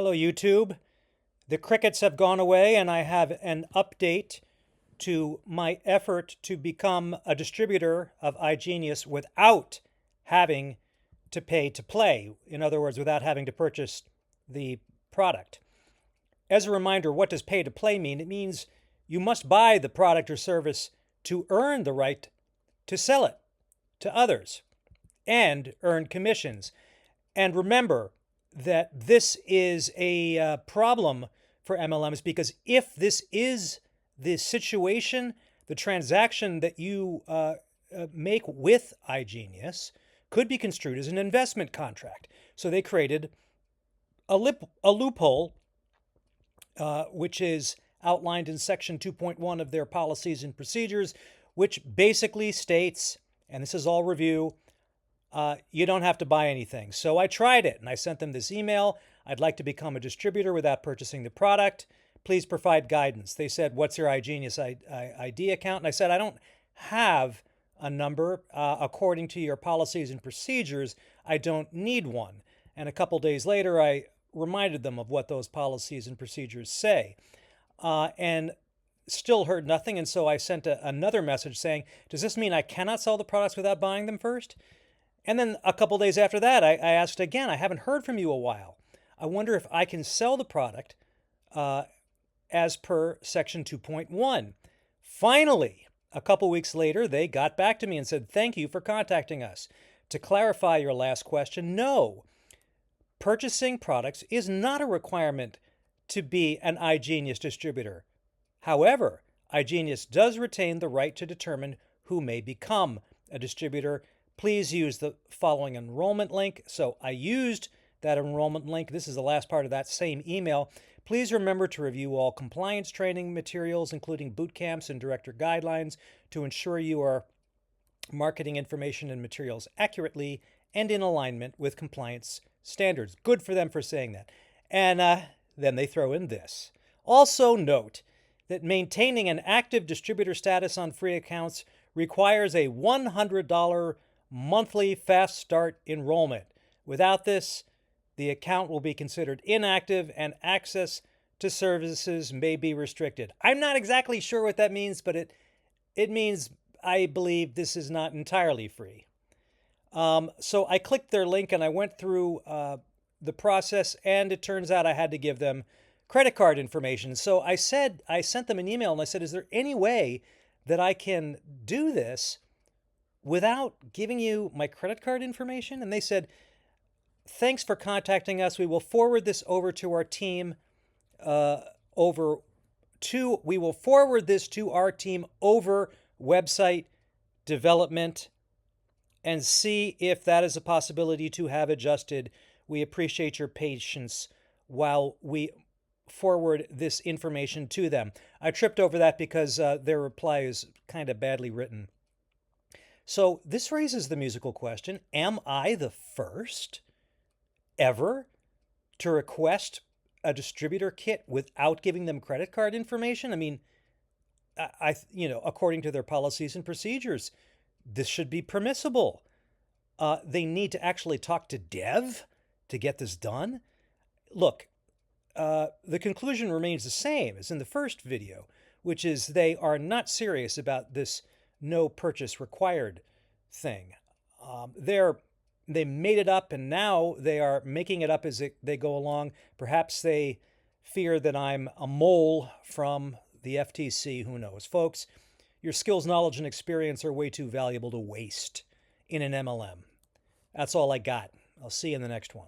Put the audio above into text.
Hello, YouTube. The crickets have gone away, and I have an update to my effort to become a distributor of iGenius without having to pay to play. In other words, without having to purchase the product. As a reminder, what does pay to play mean? It means you must buy the product or service to earn the right to sell it to others and earn commissions. And remember that this is a problem for MLMs, because if this is the situation, the transaction that you make with iGenius could be construed as an investment contract. So they created a loophole, which is outlined in Section 2.1 of their policies and procedures, which basically states, and this is all review, you don't have to buy anything. So I tried it, and I sent them this email. I'd like to become a distributor without purchasing the product. Please provide guidance. They said, what's your iGenius ID account? And I said, I don't have a number. According to your policies and procedures, I don't need one. And a couple days later, I reminded them of what those policies and procedures say. And still heard nothing. And so I sent another message saying, does this mean I cannot sell the products without buying them first? And then a couple days after that, I asked again, I haven't heard from you a while. I wonder if I can sell the product as per Section 2.1. Finally, a couple weeks later, they got back to me and said, thank you for contacting us. To clarify your last question, no. Purchasing products is not a requirement to be an iGenius distributor. However, iGenius does retain the right to determine who may become a distributor. Please use the following enrollment link. So I used that enrollment link. This is the last part of that same email. Please remember to review all compliance training materials, including boot camps and director guidelines, to ensure you are marketing information and materials accurately and in alignment with compliance standards. Good for them for saying that. And then they throw in this. Also note that maintaining an active distributor status on free accounts requires a $100 monthly fast start enrollment. Without this, the account will be considered inactive and access to services may be restricted. I'm not exactly sure what that means, but it means I believe this is not entirely free. So I clicked their link and I went through the process, and it turns out I had to give them credit card information. So I sent them an email and I said, is there any way that I can do this without giving you my credit card information? And they said, thanks for contacting us. We will forward this over to our team over website development and see if that is a possibility to have adjusted. We appreciate your patience while we forward this information to them. I tripped over that because their reply is kind of badly written. So this raises the musical question, am I the first ever to request a distributor kit without giving them credit card information? I mean, according to their policies and procedures, this should be permissible. They need to actually talk to dev to get this done. Look, the conclusion remains the same as in the first video, which is they are not serious about this no purchase required thing. They made it up, and now they are making it up as they go along. Perhaps they fear that I'm a mole from the FTC. Who knows? Folks, your skills, knowledge, and experience are way too valuable to waste in an MLM. That's all I got. I'll see you in the next one.